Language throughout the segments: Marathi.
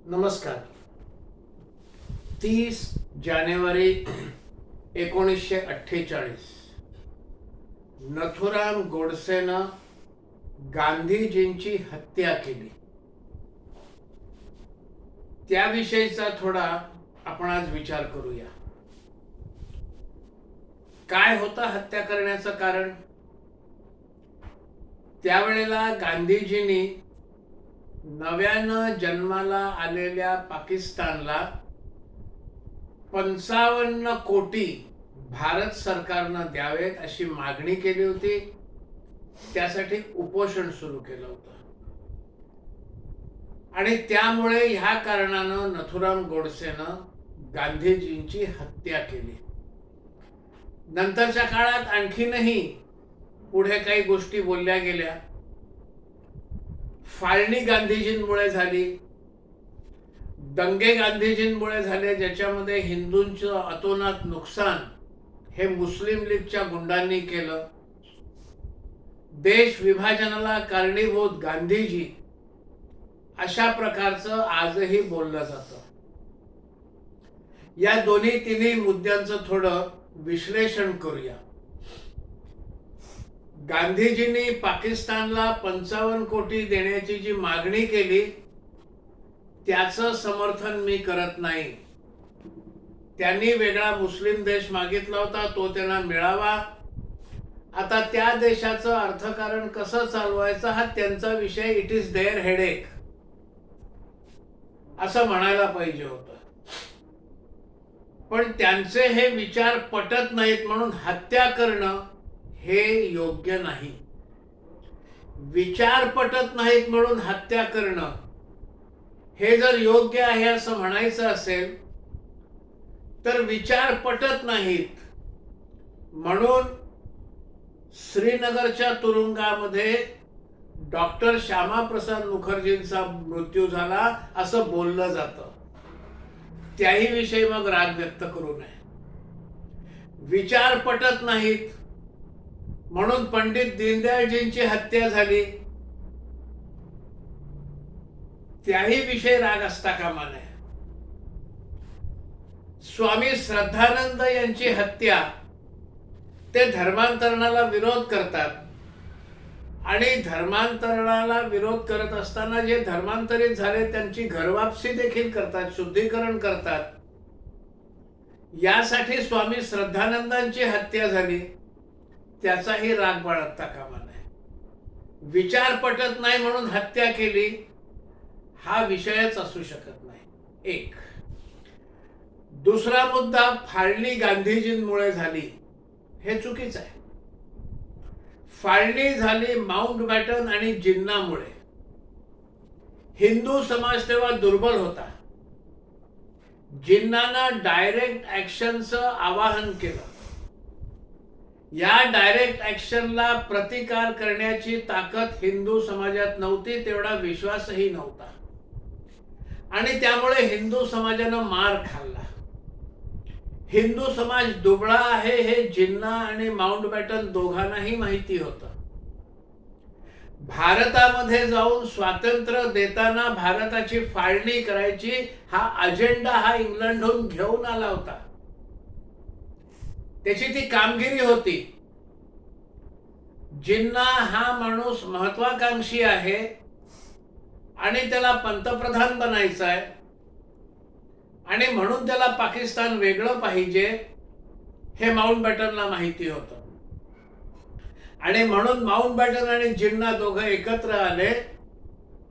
नमस्कार. 30 जानेवारी 1948 नथुराम गोडसेनं गांधीजींची हत्या केली. त्याविषयीचा थोडा आपण आज विचार करूया. काय होतं हत्या करण्याचं कारण? त्यावेळेला गांधीजींनी नव्यानं जन्माला आलेल्या पाकिस्तानला 55 कोटी भारत सरकारनं द्यावेत अशी मागणी केली होती. त्यासाठी उपोषण सुरू केलं होतं आणि त्यामुळे ह्या कारणानं नथुराम गोडसेनं गांधीजींची हत्या केली. नंतरच्या काळात आणखीनही पुढे काही गोष्टी बोलल्या गेल्या. फाळणी गांधीजींमुळे झाली, दंगे गांधीजींमुळे झाले, ज्याच्यामध्ये हिंदूंचं अतोनात नुकसान हे मुस्लिम लीगच्या गुंडांनी केलं. देश विभाजनाला कारणीभूत गांधीजी, अशा प्रकारचं आजही बोललं जातं. या दोन्ही तिन्ही मुद्द्यांचं थोडं विश्लेषण करूया. गांधीजींनी पाकिस्तानला 55 कोटी देण्याची जी मागणी केली त्याचं समर्थन मी करत नाही. त्यांनी वेगळा मुस्लिम देश मागितला होता, तो त्यांना मिळावा. आता त्या देशाचं अर्थकारण कसं चालवायचं हा त्यांचा विषय. इट इज देअर हेडेक असं म्हणायला पाहिजे होतं. पण त्यांचे हे विचार पटत नाहीत म्हणून हत्या करणं हे योग्य नाही. विचार पटत नाहीत म्हणून हत्या करणं हे जर योग्य आहे असं म्हणायचं असेल तर विचार पटत नाहीत म्हणून श्रीनगरच्या तुरुंगामध्ये डॉक्टर श्यामाप्रसाद मुखर्जींचा मृत्यू झाला असं बोललं जातं. त्याही विषयी मग राग व्यक्त करू नये. विचार पटत नाहीत म्हणून पंडित दीनदयाळजींची हत्या झाली, त्याही विषयी राग असता कामा नये. स्वामी श्रद्धानंद यांची हत्या, ते धर्मांतरणाला विरोध करतात आणि धर्मांतरणाला विरोध करत असताना जे धर्मांतरित झाले त्यांची घरवापसी देखील करतात, शुद्धीकरण करतात. यासाठी स्वामी श्रद्धानंदांची हत्या झाली, त्याचाही राग बाळगता कामा नये. विचार पटत नाही म्हणून हत्या केली हा विषयच असू शकत नाही. एक. दुसरा मुद्दा, फाळणी गांधीजींमुळे झाली, हे चुकीचं आहे. फाळणी झाली माउंटबॅटन आणि जिन्नामुळे. हिंदू समाज तेव्हा दुर्बल होता. जिन्नानं डायरेक्ट ऍक्शनचं आवाहन केलं. या डायरेक्ट ऍक्शनला प्रतिकार करण्याची ताकद हिंदू समाजात नव्हती, तेवढा विश्वासही नव्हता आणि त्यामुळे हिंदू समाजानं मार खाल्ला. हिंदू समाज दुबळा आहे हे जिन्ना आणि माउंटबॅटन दोघांनाही माहिती होतं. भारतामध्ये जाऊन स्वातंत्र्य देताना भारताची फाळणी करायची हा अजेंडा हा इंग्लंडहून घेऊन आला होता. त्याची ती कामगिरी होती. जिन्ना हा माणूस महत्वाकांक्षी आहे आणि त्याला पंतप्रधान बनायचं आहे आणि म्हणून त्याला पाकिस्तान वेगळं पाहिजे हे माउंटबॅटनला माहिती होतं आणि म्हणून माउंटबॅटन आणि जिन्ना दोघं एकत्र आले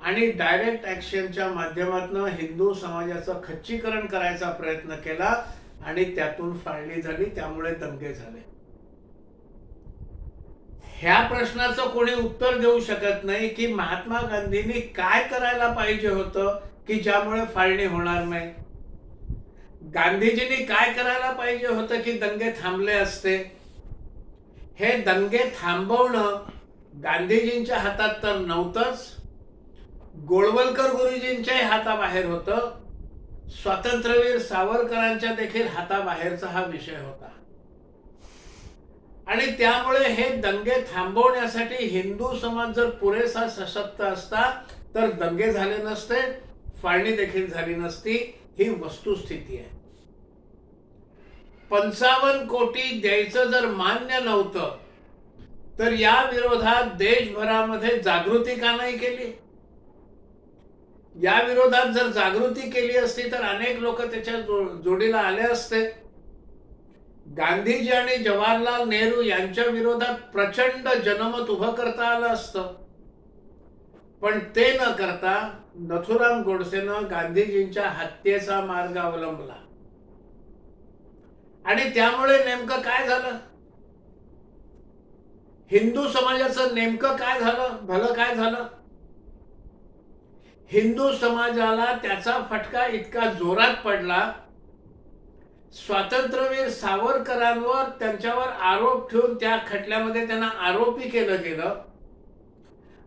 आणि डायरेक्ट ऍक्शनच्या माध्यमातून हिंदू समाजाचं खच्चीकरण करायचा प्रयत्न केला आणि त्यातून फाळणी झाली, त्यामुळे दंगे झाले. ह्या प्रश्नाचं कोणी उत्तर देऊ शकत नाही की महात्मा गांधींनी काय करायला पाहिजे होतं की ज्यामुळे फाळणी होणार नाही. गांधीजींनी काय करायला पाहिजे होतं की दंगे थांबले असते. हे दंगे थांबवणं गांधीजींच्या हातात तर नव्हतंच, गोळवलकर गुरुजींच्याही हाताबाहेर होतं, स्वातंत्र्यवीर सावरकरांच्या देखील हाताबाहेरचा हा विषय होता आणि त्यामुळे हे दंगे थांबवण्यासाठी हिंदू समाज जर पुरेसा सशक्त असता तर दंगे झाले नसते, फाळणी देखील झाली नसती, ही वस्तुस्थिती आहे. 55 कोटी द्यायचं जर मान्य नव्हतं तर या विरोधात देशभरामध्ये जागृती का नाही केली? या विरोधात जर जागृती केली असती तर अनेक लोक त्याच्या जोडीला आले असते. गांधीजी आणि जवाहरलाल नेहरू यांच्या विरोधात प्रचंड जनमत उभं करता आलं असतं. पण ते न करता नथुराम गोडसेनं गांधीजींच्या हत्येचा मार्ग अवलंबला. आणि त्यामुळे नेमकं काय झालं? हिंदू समाजाचं नेमकं काय झालं, भलं काय झालं? हिंदू समाजाला त्याचा फटका इतका जोरात पडला, स्वातंत्र्यवीर सावरकरांवर त्यांच्यावर आरोप ठेवून त्या खटल्यामध्ये त्यांना आरोपी केलं गेलं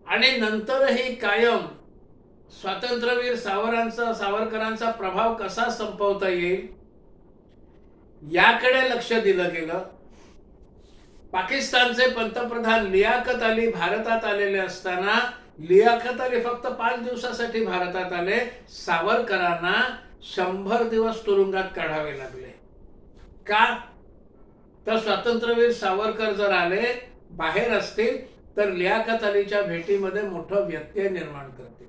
आणि नंतरही कायम स्वातंत्र्यवीर सावरकरांचा प्रभाव कसा संपवता येईल याकडे लक्ष दिलं गेलं. पाकिस्तानचे पंतप्रधान लियाकत अली भारतात आलेले असताना लियाकत अली फक्त 5 दिवसासाठी भारतात आले. सावरकरांना 100 दिवस तुरुंगात काढावे लागले. का? तर स्वातंत्र्यवीर सावरकर जर आले बाहेर असतील तर लियाकत अलीच्या भेटीमध्ये मोठं व्यत्यय निर्माण करतील.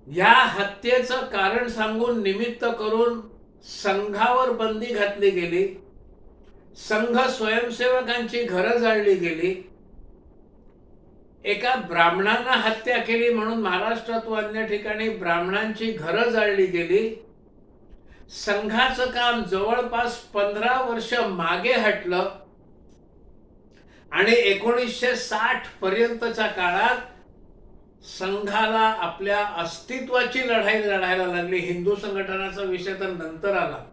या हत्येचं कारण सांगून निमित्त करून संघावर बंदी घातली गेली. संघ स्वयंसेवकांची घरं जाळली गेली. एका ब्राह्मणांना हत्या केली म्हणून महाराष्ट्रात व अन्य ठिकाणी ब्राह्मणांची घरं जाळली गेली. संघाचं काम जवळपास 15 वर्ष मागे हटलं आणि 1960 पर्यंतच्या काळात संघाला आपल्या अस्तित्वाची लढाई लढायला लागली. हिंदू संघटनाचा विषय तर नंतर आला,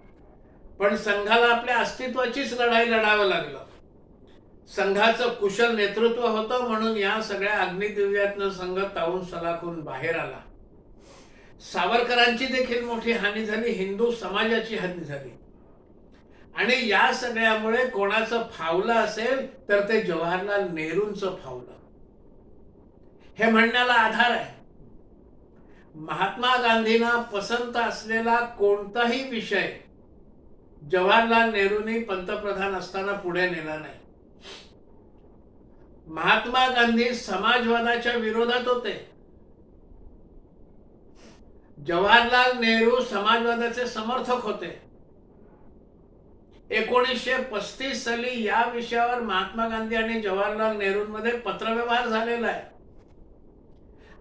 पण संघाला आपल्या अस्तित्वाचीच लढाई लढावं लागलं. संघाचं कुशल नेतृत्व होतं म्हणून या सगळ्या अग्निदिव्यातनं संघ तावून सलाखून बाहेर आला. सावरकरांची देखील मोठी हानी झाली, हिंदू समाजाची हानी झाली. आणि या सगळ्यामुळे कोणाचं फावलं असेल तर ते जवाहरलाल नेहरूंचं फावलं, हे म्हणण्याला आधार आहे. महात्मा गांधींना पसंत असलेला कोणताही विषय जवाहरलाल नेहरूंनी पंतप्रधान असताना पुढे नेला नाही. महात्मा गांधी समाजवादाच्या विरोधात होते. जवाहरलाल नेहरू समाजवादाचे समर्थक होते. 1935 साली या विषयावर महात्मा गांधी आणि जवाहरलाल नेहरूंमध्ये पत्रव्यवहार झालेला आहे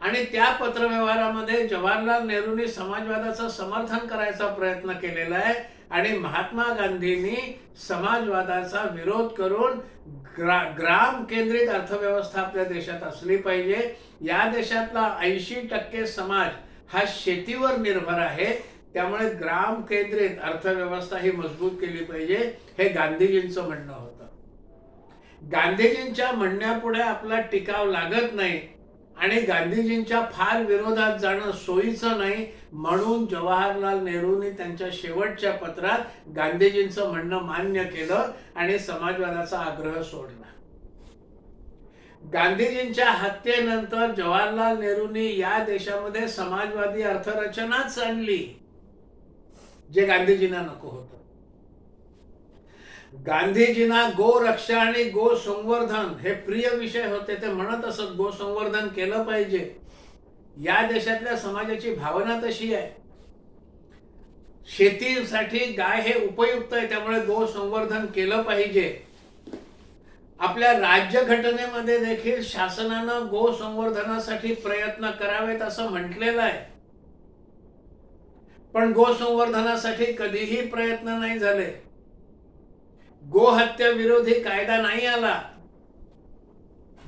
आणि त्या पत्रव्यवहारामध्ये जवाहरलाल नेहरूंनी समाजवादाचं समर्थन करायचा प्रयत्न केलेला आहे आणि महात्मा गांधींनी समाजवादाचा विरोध करून ग्राम केंद्रित अर्थव्यवस्था आपल्या देशात असली पाहिजे. या देशातला 80% समाज हा शेतीवर निर्भर आहे, त्यामुळे ग्राम केंद्रित अर्थव्यवस्था ही मजबूत केली पाहिजे, हे गांधीजींचं म्हणणं होतं. गांधीजींच्या म्हणण्यापुढे आपला टिकाव लागत नाही आणि गांधीजींच्या फार विरोधात जाणं सोयीचं नाही, म्हणून जवाहरलाल नेहरूंनी त्यांच्या शेवटच्या पत्रात गांधीजींचं म्हणणं मान्य केलं आणि समाजवादाचा आग्रह सोडला. गांधीजींच्या हत्येनंतर जवाहरलाल नेहरूंनी या देशामध्ये समाजवादी अर्थरचनाच आणली, जे गांधीजींना नको होतं. गांधीजींना गोरक्षा आणि गो संवर्धन हे प्रिय विषय होते. ते म्हणत असत गो संवर्धन केलं पाहिजे. या देशातल्या समाजाची भावना तशी आहे. शेतीसाठी गाय हे उपयुक्त आहे, त्यामुळे गो संवर्धन केलं पाहिजे. आपल्या राज्यघटनेमध्ये देखील शासनानं गो संवर्धनासाठी प्रयत्न करावेत असं म्हटलेलं आहे, पण गो संवर्धनासाठी कधीही प्रयत्न नाही झाले. गोहत्या विरोधी कायदा नाही आला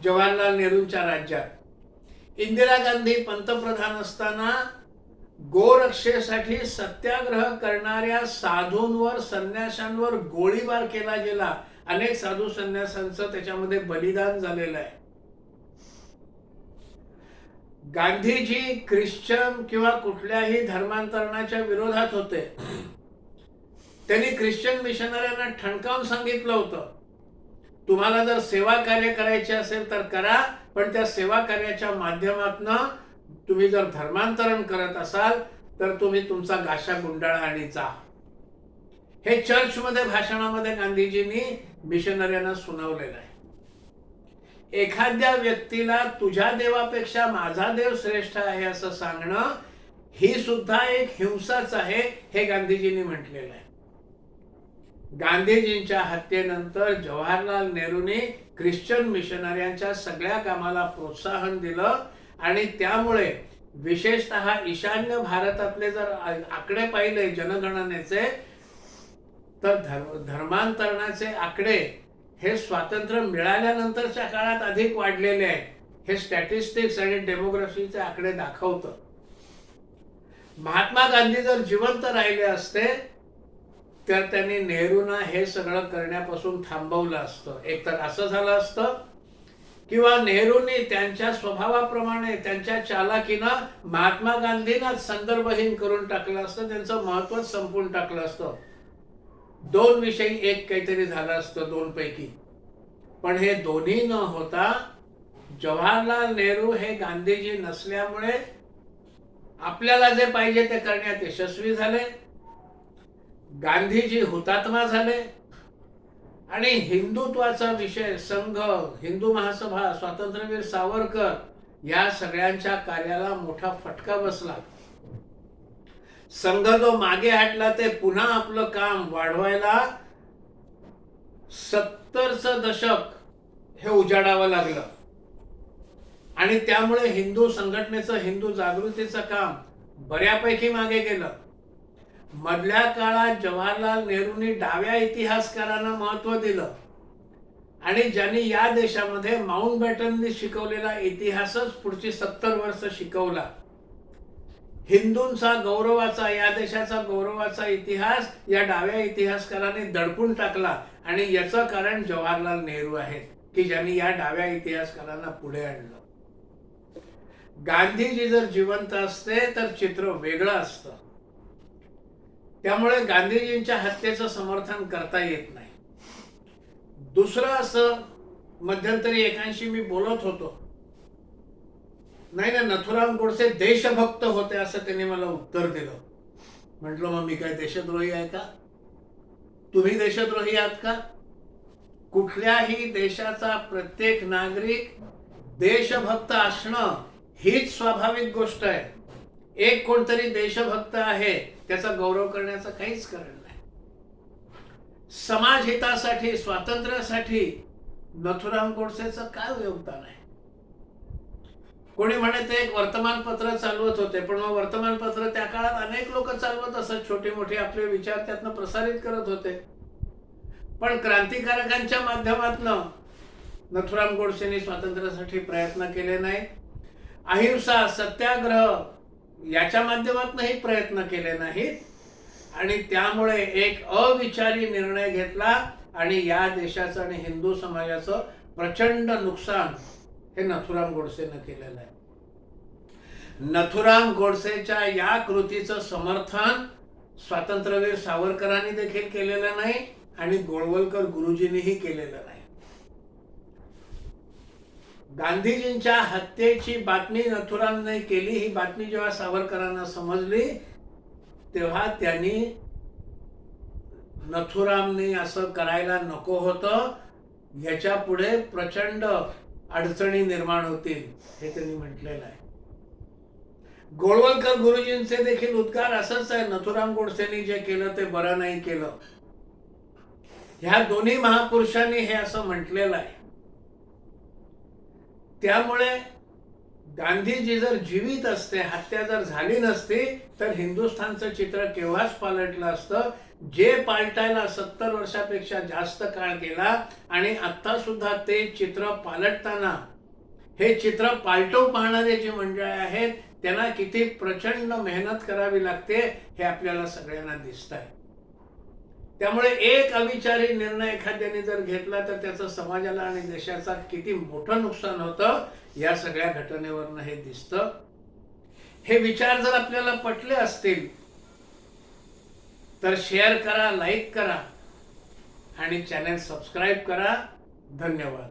जवाहरलाल नेहरूंच्या राज्यात. इंदिरा गांधी पंतप्रधान असताना गोरक्षेसाठी सत्याग्रह करणाऱ्या साधूंवर, संन्याशांवर गोळीबार केला गेला. अनेक साधू संन्यासांचं त्याच्यामध्ये बलिदान झालेलं आहे. गांधीजी ख्रिश्चन किंवा कुठल्याही धर्मांतरणाच्या विरोधात होते. त्यांनी ख्रिश्चन मिशनऱ्यांना ठणकावून सांगितलं होतं, तुम्हाला जर सेवा कार्य करायचे असेल तर करा, पण त्या सेवा कार्याच्या माध्यमातून तुम्ही जर धर्मांतरण करत असाल तर तुम्ही तुमचा गाशा गुंडाळा आणि जा. हे चर्चमध्ये भाषणामध्ये गांधीजींनी मिशनऱ्यांना सुनावलेलं आहे. एखाद्या व्यक्तीला तुझ्या देवापेक्षा माझा देव श्रेष्ठ आहे असं सांगणं ही सुद्धा एक हिंसाच आहे, हे गांधीजींनी म्हटलेलं आहे. गांधीजींच्या हत्येनंतर जवाहरलाल नेहरूंनी ख्रिश्चन मिशनऱ्यांच्या सगळ्या कामाला प्रोत्साहन दिलं आणि त्यामुळे विशेषतः ईशान्य भारतातले जर आकडे पाहिले जनगणनेचे तर धर्मांतरणाचे आकडे हे स्वातंत्र्य मिळाल्यानंतरच्या काळात अधिक वाढलेले आहेत. हे स्टॅटिस्टिक्स आणि डेमोग्राफीचे आकडे दाखवतं. महात्मा गांधी जर जिवंत राहिले असते तर त्यांनी नेहरूंना हे सगळं करण्यापासून थांबवलं असतं. एकतर असं झालं असतं किंवा नेहरूंनी त्यांच्या स्वभावाप्रमाणे त्यांच्या चालाकीनं महात्मा गांधींनाच संदर्भहीन करून टाकलं असतं, त्यांचं महत्त्वच संपून टाकलं असतं. दोन विषयी एक काहीतरी झालं असतं दोन पैकी. पण हे दोन्ही न होता जवाहरलाल नेहरू हे गांधीजी नसल्यामुळे आपल्याला जे पाहिजे ते करण्यात यशस्वी झाले. गांधीजी हुतात्मा झाले आणि हिंदुत्वाचा विषय, संघ, हिंदू महासभा, स्वातंत्र्यवीर सावरकर या सगळ्यांच्या कार्याला मोठा फटका बसला. संघ जो मागे हटला ते पुन्हा आपलं काम वाढवायला 70चं दशक हे उजाडावं लागलं आणि त्यामुळे हिंदू संघटनेचं, हिंदू जागृतीचं काम बऱ्यापैकी मागे गेलं. मधल्या काळात जवाहरलाल नेहरूंनी डाव्या इतिहासकारांना महत्त्व दिलं आणि ज्यांनी या देशामध्ये माउंटबॅटननी शिकवलेला इतिहासच पुढची 70 वर्ष शिकवला. हिंदूंचा गौरवाचा, या देशाचा गौरवाचा इतिहास या डाव्या इतिहासकारांनी दडपून टाकला आणि याचं कारण जवाहरलाल नेहरू आहेत की ज्यांनी या डाव्या इतिहासकारांना पुढे आणलं. गांधीजी जर जिवंत असते तर चित्र वेगळं असतं. त्यामुळे गांधीजींच्या हत्येचं समर्थन करता येत नाही. दुसरं असं, मध्यंतरी एकांशी मी बोलत होतो, नाही ना नथुराम गोडसे देशभक्त होते असं त्यांनी मला उत्तर दिलं. म्हटलं मग मी काय देशद्रोही आहे का? तुम्ही देशद्रोही आहात का? कुठल्याही देशाचा प्रत्येक नागरिक देशभक्त असणं हीच स्वाभाविक गोष्ट आहे. एक कोणतरी देशभक्त आहे त्याचा गौरव करण्याचं काहीच कारण नाही. समाज हितासाठी, स्वातंत्र्यासाठी नथुराम गोडसेचं काय योगदान आहे? कोणी म्हणे ते एक वर्तमानपत्र चालवत होते, पण मग वर्तमानपत्र त्या काळात अनेक लोक चालवत असत, छोटे मोठे आपले विचार त्यातनं प्रसारित करत होते. पण क्रांतिकारकांच्या माध्यमातून नथुराम गोडसेंनी स्वातंत्र्यासाठी प्रयत्न केले नाही. अहिंसा, सत्याग्रह याच्या माध्यमातूनही प्रयत्न केले नाहीत आणि त्यामुळे एक अविचारी निर्णय घेतला आणि या देशाचं आणि हिंदू समाजाचं प्रचंड नुकसान हे नथुराम गोडसेनं केलेलं आहे. नथुराम गोडसेच्या या कृतीचं समर्थन स्वातंत्र्यवीर सावरकरांनी देखील केलेलं नाही आणि गोळवलकर गुरुजींनीही केलेलं नाही. गांधीजींच्या हत्येची बातमी नथुरामने केली, ही बातमी जेव्हा सावरकरांना समजली तेव्हा त्यांनी नथुरामने असं करायला नको होतं, याच्या पुढे प्रचंड अडचणी निर्माण होतील हे त्यांनी म्हटलेलं आहे. गोळवलकर गुरुजींचे देखील उद्गार असंच आहे, नथुराम गोडसेंनी जे केलं ते बरं नाही केलं. ह्या दोन्ही महापुरुषांनी हे असं म्हटलेलं आहे. त्यामुळे गांधीजी जर जीवित असते, हत्या जर झाली नसती तर हिंदुस्थानचं चित्र केव्हाच पालटलं असतं. जे पालटायला 70 वर्षापेक्षा जास्त काळ गेला आणि आता सुद्धा ते चित्र पालटताना हे चित्र पालटू पाहणारे जे मंडळ आहेत त्यांना किती प्रचंड मेहनत करावी लागते हे आपल्याला सगळ्यांना दिसतंय. त्यामुळे एक अविचारी निर्णय एखाद्याने जर घेतला तर त्याचं समाजाला आणि देशाचा किती मोठं नुकसान होतं या सगळ्या घटनेवरून हे दिसतं. हे विचार जर आपल्याला पटले असतील तर शेअर करा, लाईक करा आणि चॅनल सबस्क्राईब करा. धन्यवाद.